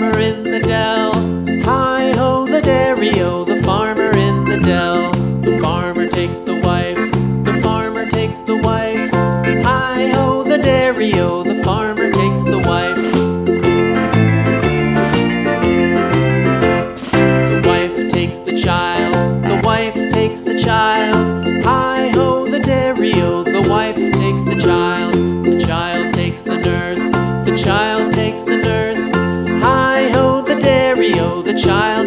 farmer in the dell. Hi-ho, the dairy-o, the farmer in the dell. The farmer takes the wife, the farmer takes the wife. Hi-ho, the dairy-o, the farmer takes the wife. The wife takes the child, the wife takes the child. Hi-ho, the dairy-o, the wife takes the child. The child takes the nurse, the child takes the nurse. Hi-ho, the dairy-o, the child